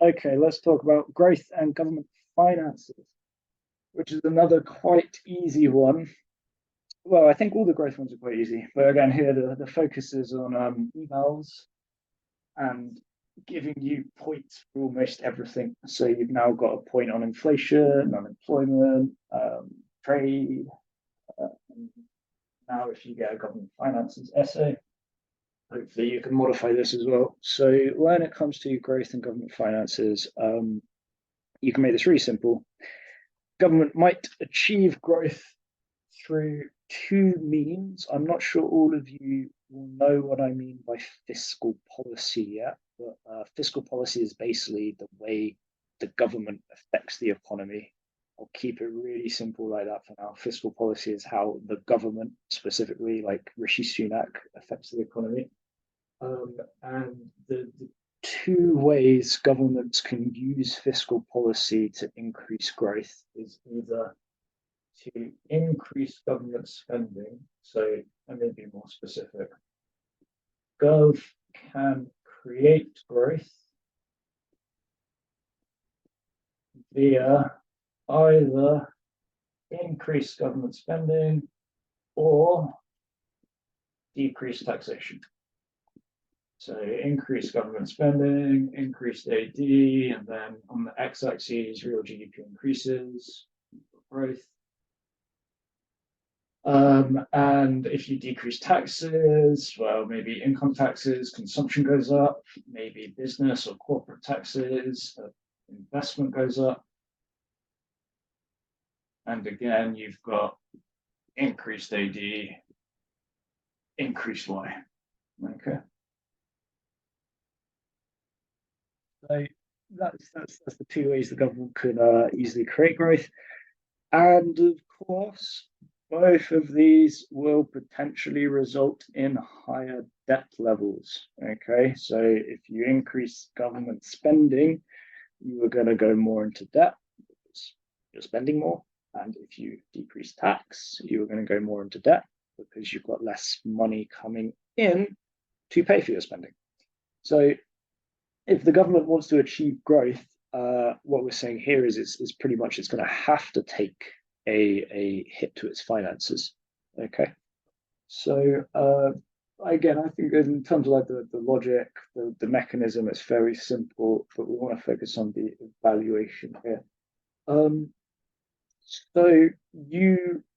Okay, let's talk about growth and government finances, which is another quite easy one. Well, I think all the growth ones are quite easy, but again, here the focus is on evals and giving you points for almost everything. So you've now got a point on inflation, unemployment, trade. Uh, Now, if you get a government finances essay, hopefully you can modify this as well. So when it comes to growth and government finances, you can make this really simple. Government might achieve growth through two means. I'm not sure all of you will know what I mean by fiscal policy yet, but fiscal policy is basically the way the government affects the economy. I'll keep it really simple like that for now. Fiscal policy is how the government, specifically like Rishi Sunak, affects the economy. And the two ways governments can use fiscal policy to increase growth is either to increase government spending. So, let me be more specific. Gov can create growth via either increased government spending or decreased taxation. So increased government spending, increased AD, and then on the x-axis, real GDP increases, growth. And if you decrease taxes, well, maybe income taxes, consumption goes up, maybe business or corporate taxes, investment goes up. And again, you've got increased AD, increased Y. Okay. So that's the two ways the government could easily create growth. And of course, both of these will potentially result in higher debt levels. Okay, so if you increase government spending, you are going to go more into debt because you're spending more. And if you decrease tax, you are going to go more into debt because you've got less money coming in to pay for your spending. So if the government wants to achieve growth, what we're saying here is it's pretty much it's going to have to take a hit to its finances. Okay, so again, I think in terms of like the logic, the mechanism, it's very simple, but we want to focus on the evaluation here. So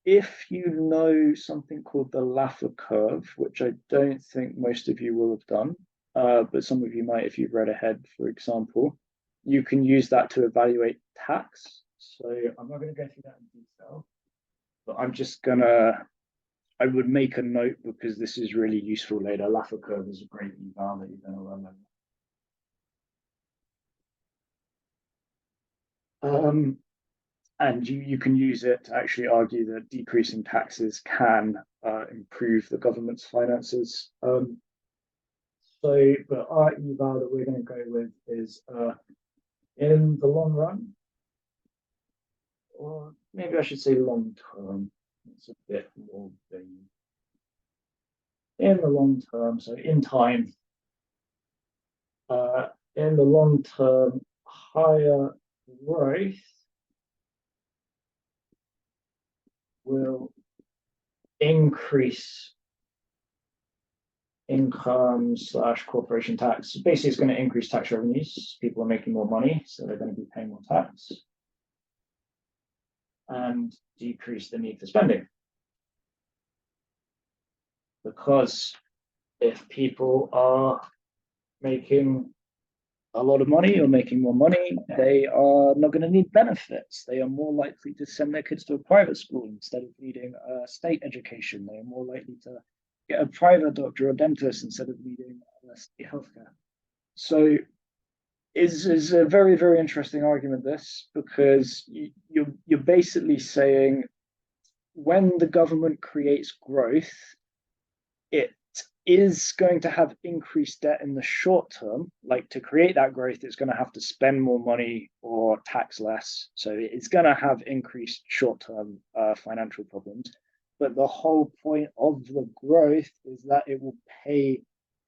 if you know something called the Laffer curve, which I don't think most of you will have done, but some of you might if you've read ahead, for example, you can use that to evaluate tax. So I'm not going to go through that in detail, but I would make a note because this is really useful later. Laffer curve is a great eval that you're going to learn. And you can use it to actually argue that decreasing taxes can improve the government's finances. But our eval that we're going to go with is in the long run, or maybe I should say long term. It's a bit more vague. In the long term, so in time, in the long term, higher growth will increase income / corporation tax. Basically, it's going to increase tax revenues. People are making more money, so they're going to be paying more tax and decrease the need for spending. Because if people are making a lot of money or making more money, they are not going to need benefits. They are more likely to send their kids to a private school instead of needing a state education. They are more likely to get a private doctor or dentist instead of needing state healthcare. So is a very, very interesting argument, this, because you're basically saying when the government creates growth, it is going to have increased debt in the short term. Like to create that growth, it's going to have to spend more money or tax less. So it's going to have increased short term financial problems. But the whole point of the growth is that it will pay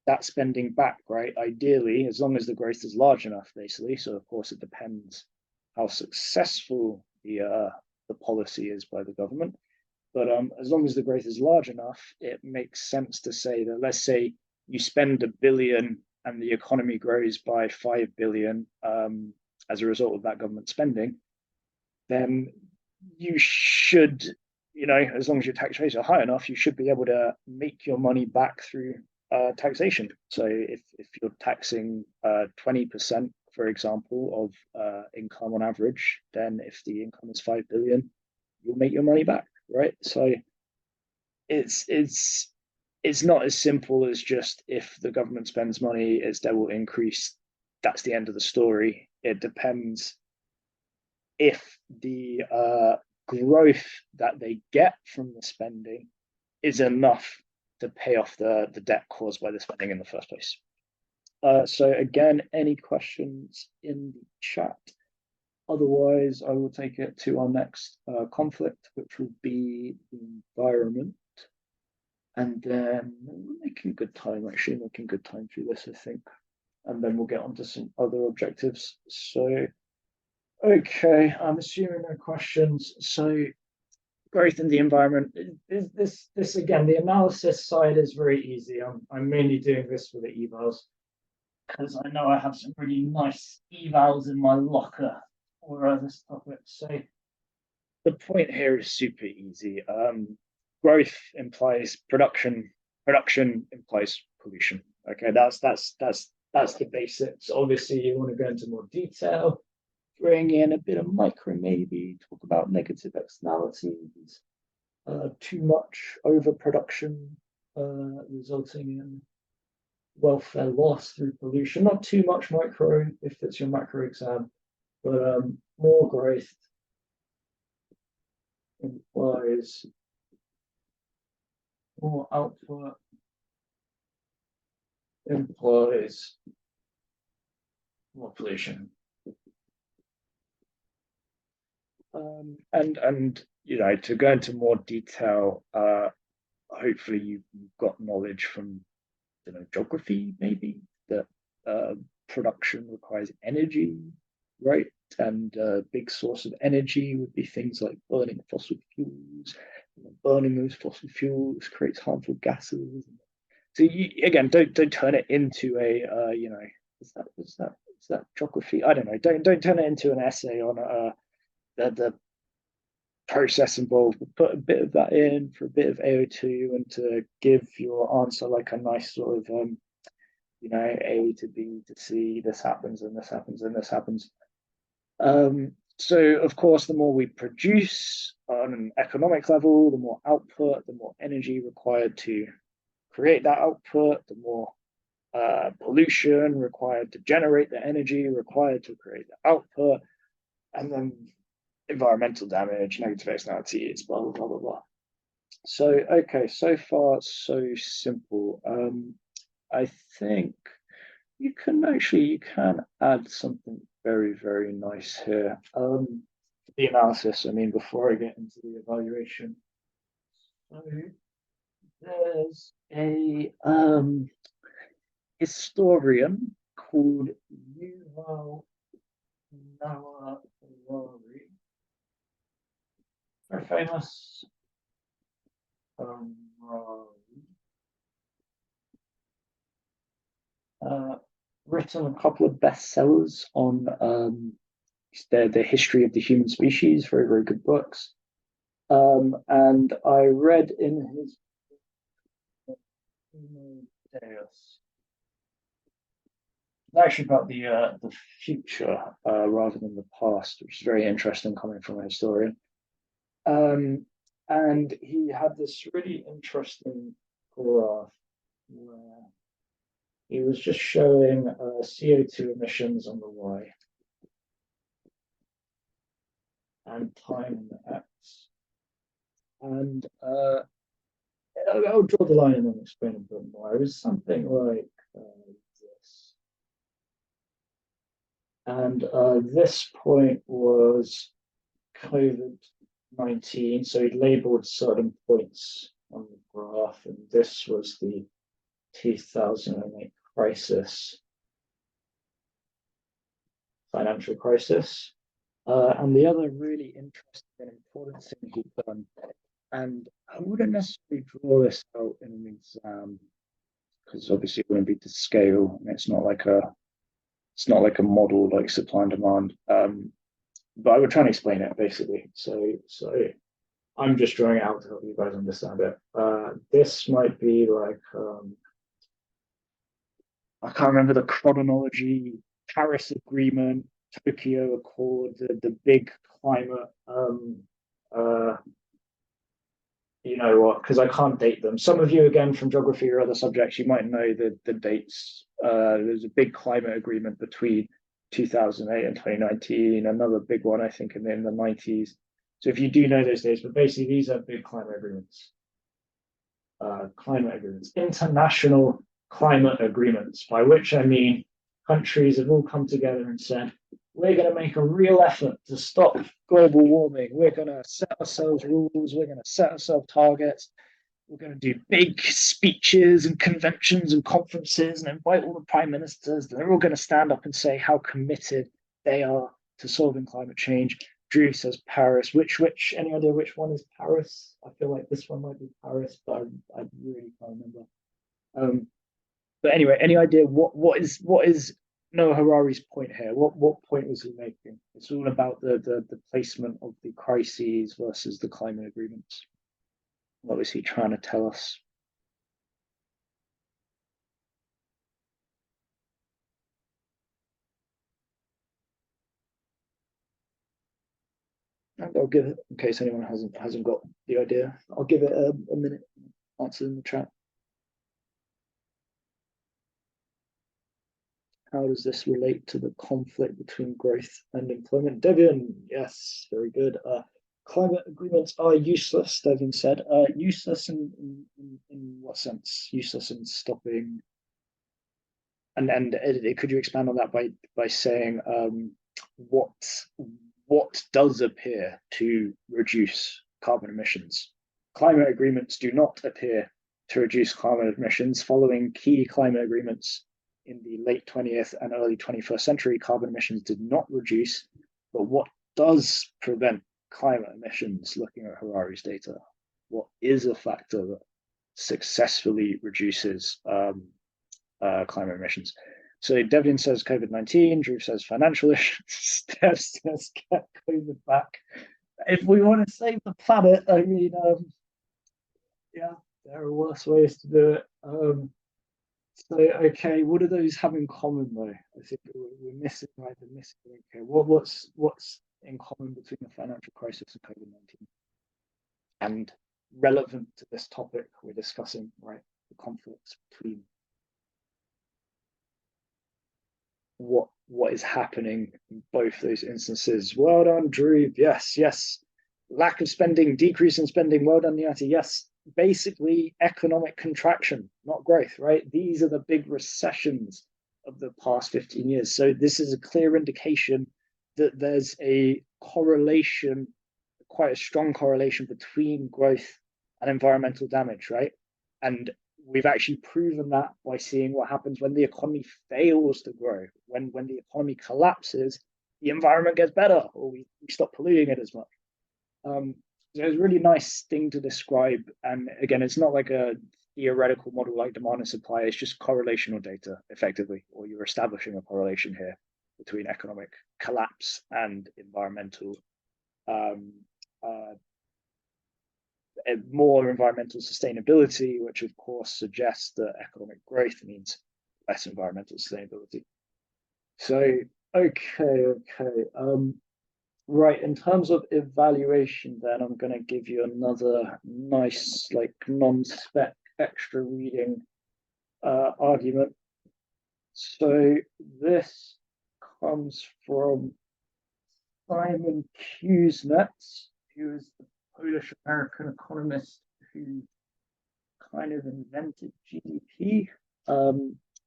that spending back, right? Ideally, as long as the growth is large enough, basically. So of course it depends how successful the policy is by the government. But as long as the growth is large enough, it makes sense to say that, let's say you spend a billion and the economy grows by 5 billion as a result of that government spending, then you should, as long as your tax rates are high enough, you should be able to make your money back through taxation. So if you're taxing 20%, for example, of income on average, then if the income is 5 billion, you'll make your money back, right? So it's not as simple as just if the government spends money, its debt will increase. That's the end of the story. It depends if the growth that they get from the spending is enough to pay off the debt caused by the spending in the first place. So again, any questions in the chat? Otherwise, I will take it to our next conflict, which will be the environment. And then we're making good time, actually, making good time through this, I think. And then we'll get on to some other objectives. So, okay, I'm assuming no questions. So, growth in the environment. This again, the analysis side is very easy. I'm mainly doing this for the evals because I know I have some really nice evals in my locker for this topic. So the point here is super easy. Growth implies production. Production implies pollution. Okay, that's the basics. Obviously, you want to go into more detail, bring in a bit of micro, maybe talk about negative externalities, too much overproduction resulting in welfare loss through pollution. Not too much micro if it's your macro exam, but more growth implies more output, implies more pollution. And to go into more detail, hopefully you've got knowledge from geography, maybe that production requires energy, right? And a big source of energy would be things like burning fossil fuels. Burning those fossil fuels creates harmful gases. So again, don't turn it into a is that geography? I don't know. Don't turn it into an essay on the process involved, but put a bit of that in for a bit of AO2 and to give your answer like a nice sort of A to B to C, this happens and this happens and this happens. So of course, the more we produce on an economic level, the more output, the more energy required to create that output, the more pollution required to generate the energy required to create the output, and then environmental damage, negative externalities, blah, blah, blah, blah, blah. So, okay, so far, so simple. I think you can add something very, very nice here. The analysis, before I get into the evaluation. So there's a historian called Yuval Noah Harari, very famous. Written a couple of bestsellers on the history of the human species, very, very good books. And I read in his actually about the future rather than the past, which is very interesting coming from a historian. And he had this really interesting graph where he was just showing CO2 emissions on the Y and time on the X. And I'll draw the line and then explain a bit more. It was something like this. And this point was COVID-19. So he labeled certain points on the graph, and this was the 2008 crisis, financial crisis. And the other really interesting and important thing he'd done, and I wouldn't necessarily draw this out in an exam because obviously it wouldn't be to scale, and it's not like a model like supply and demand. But I would try and explain it basically. So I'm just drawing it out to help you guys understand it. This might be like I can't remember the chronology, Paris Agreement, Tokyo Accord, the big climate you know what, because I can't date them. Some of you, again, from geography or other subjects, you might know the dates. There's a big climate agreement between 2008 and 2019, another big one, I think, in the 90s. So if you do know those dates, but basically these are big climate agreements. International climate agreements, by which I mean countries have all come together and said, we're going to make a real effort to stop global warming. We're going to set ourselves rules. We're going to set ourselves targets. We're going to do big speeches and conventions and conferences and invite all the prime ministers. They're all going to stand up and say how committed they are to solving climate change. Drew says Paris. Which, any idea which one is Paris? I feel like this one might be Paris, but I really can't remember. But anyway, any idea what is Noah Harari's point here? What point was he making? It's all about the placement of the crises versus the climate agreements. What was he trying to tell us? I'll give it, in case anyone hasn't got the idea, I'll give it a minute. Answer in the chat. How does this relate to the conflict between growth and employment? Devian, yes, very good. Climate agreements are useless, Devian said. Useless in what sense? Useless in stopping. And could you expand on that by saying what does appear to reduce carbon emissions? Climate agreements do not appear to reduce climate emissions. Following key climate agreements in the late 20th and early 21st century, carbon emissions did not reduce. But what does prevent climate emissions, looking at Harari's data? What is a factor that successfully reduces climate emissions? So Devian says COVID-19, Drew says financial issues, Steph says get COVID back. If we want to save the planet, I mean, yeah, there are worse ways to do it. So, okay, what do those have in common, though? I think we're missing, right? The missing. Okay, what's in common between the financial crisis and COVID-19? And relevant to this topic we're discussing, right? The conflicts between what is happening in both those instances. Well done, Drew. Yes. Lack of spending, decrease in spending. Well done, Niati. Yes. Basically, economic contraction, not growth, right? These are the big recessions of the past 15 years. So this is a clear indication that there's a correlation, quite a strong correlation between growth and environmental damage, right? And we've actually proven that by seeing what happens when the economy fails to grow. When the economy collapses, the environment gets better, or we stop polluting it as much. So it's a really nice thing to describe. And again, it's not like a theoretical model like demand and supply. It's just correlational data, effectively, or you're establishing a correlation here between economic collapse and environmental more environmental sustainability, which of course suggests that economic growth means less environmental sustainability. So, okay. Right, in terms of evaluation, then I'm going to give you another nice, like non-spec extra reading argument. So this comes from Simon Kuznets, who is the Polish-American economist who kind of invented GDP.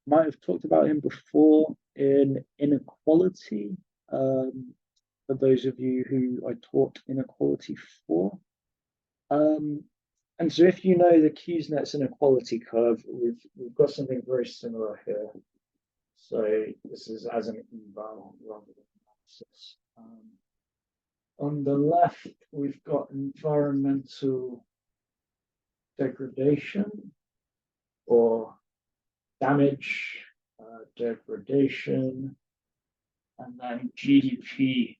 Might have talked about him before in inequality. For those of you who I taught inequality for. And so if you know the Kuznets inequality curve, we've got something very similar here. So this is as an eval rather than analysis. On the left, we've got environmental degradation or damage, degradation, and then GDP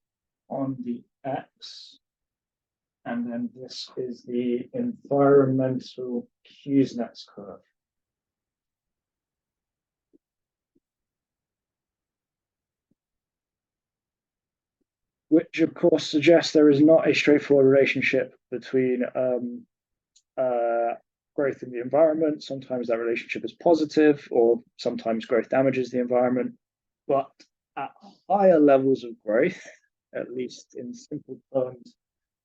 on the X. And then this is the environmental Kuznets curve. Which of course suggests there is not a straightforward relationship between growth in the environment. Sometimes that relationship is positive, or sometimes growth damages the environment. But at higher levels of growth, at least in simple terms,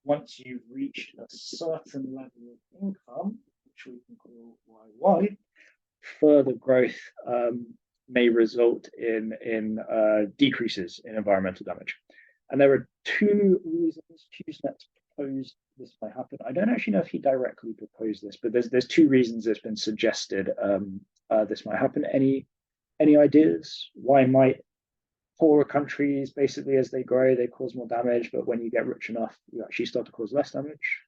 once you've reached a certain level of income, which we can call Y1, further growth may result in decreases in environmental damage. And there are two reasons Kuznets proposed this might happen. I don't actually know if he directly proposed this, but there's two reasons it's been suggested this might happen. Any ideas? Why might poorer countries, basically, as they grow, they cause more damage, but when you get rich enough, you actually start to cause less damage?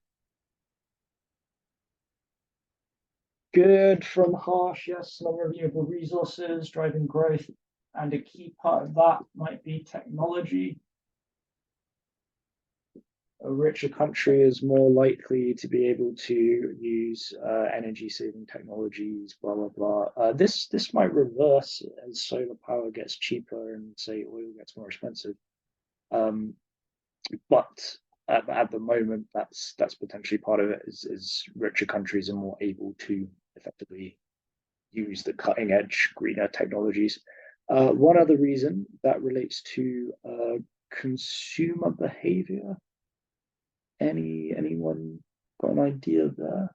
Good from Harsh, yes, non-renewable resources driving growth, and a key part of that might be technology. A richer country is more likely to be able to use energy-saving technologies, blah blah blah. This might reverse as solar power gets cheaper and say oil gets more expensive. But at the moment, that's potentially part of it. Is richer countries are more able to effectively use the cutting edge greener technologies. One other reason that relates to consumer behavior. Anyone got an idea there?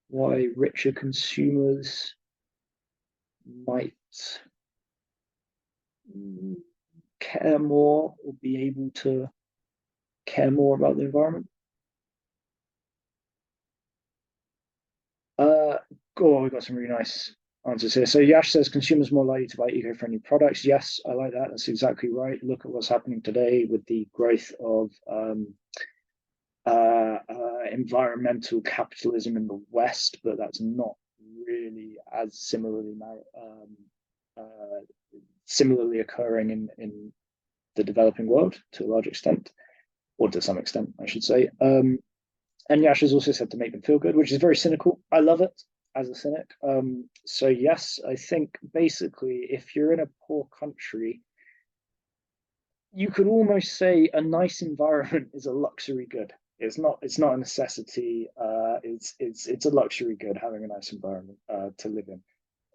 Why richer consumers might care more or be able to care more about the environment? We've got some really nice answers here. So Yash says consumers more likely to buy eco-friendly products. Yes, I like that. That's exactly right. Look at what's happening today with the growth of environmental capitalism in the West, but that's not really as similarly occurring in the developing world to a large extent, or to some extent, I should say. And Yash has also said to make them feel good, which is very cynical. I love it as a cynic. So yes, I think basically if you're in a poor country, you could almost say a nice environment is a luxury good. It's not a necessity. It's a luxury good having a nice environment to live in.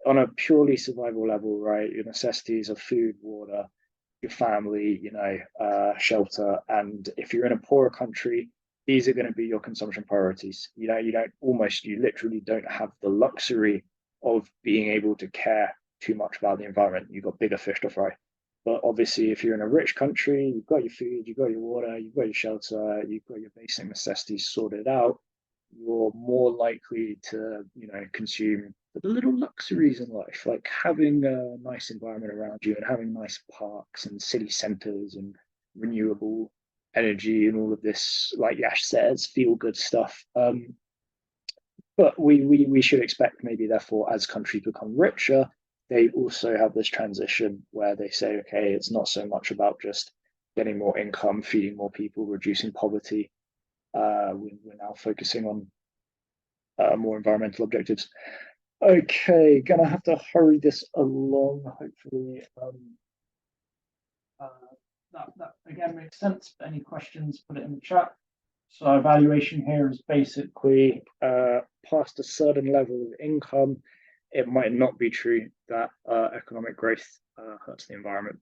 On a purely survival level, right? Your necessities are food, water, your family, shelter. And if you're in a poorer country, these are going to be your consumption priorities. You literally don't have the luxury of being able to care too much about the environment. You've got bigger fish to fry. But obviously, if you're in a rich country, you've got your food, you've got your water, you've got your shelter, you've got your basic necessities sorted out, you're more likely to, consume the little luxuries in life, like having a nice environment around you and having nice parks and city centers and renewable energy and all of this, like Yash says, feel good stuff. But we should expect maybe therefore as countries become richer, they also have this transition where they say, okay, it's not so much about just getting more income, feeding more people, reducing poverty. We're now focusing on more environmental objectives. Okay, gonna have to hurry this along. Hopefully, that again makes sense. But any questions, put it in the chat. So evaluation here is basically past a certain level of income, it might not be true that economic growth hurts the environment.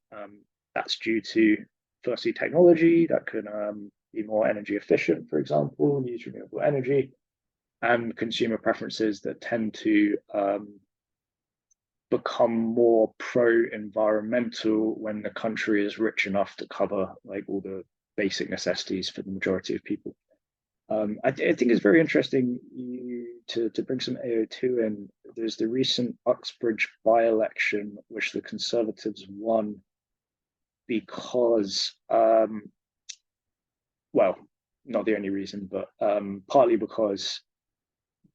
That's due to, firstly, technology that can be more energy efficient, for example, use renewable energy, and consumer preferences that tend to become more pro-environmental when the country is rich enough to cover like all the basic necessities for the majority of people. I think it's very interesting to bring some AO2 in. There's the recent Uxbridge by-election, which the Conservatives won because, well, not the only reason, but partly because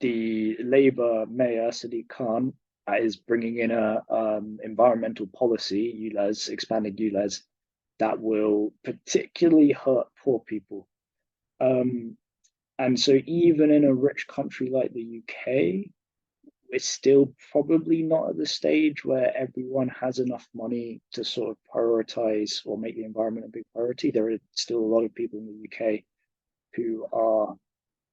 the Labour mayor, Sadiq Khan, is bringing in a environmental policy, ULEZ, expanding ULEZ, that will particularly hurt poor people. And so even in a rich country like the UK, we're still probably not at the stage where everyone has enough money to sort of prioritize or make the environment a big priority. There are still a lot of people in the UK who are,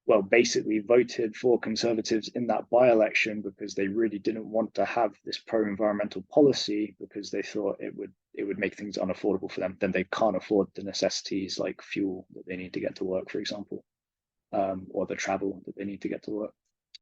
well, basically voted for Conservatives in that by-election because they really didn't want to have this pro-environmental policy because they thought it would make things unaffordable for them. Then they can't afford the necessities like fuel that they need to get to work, for example, or the travel that they need to get to work.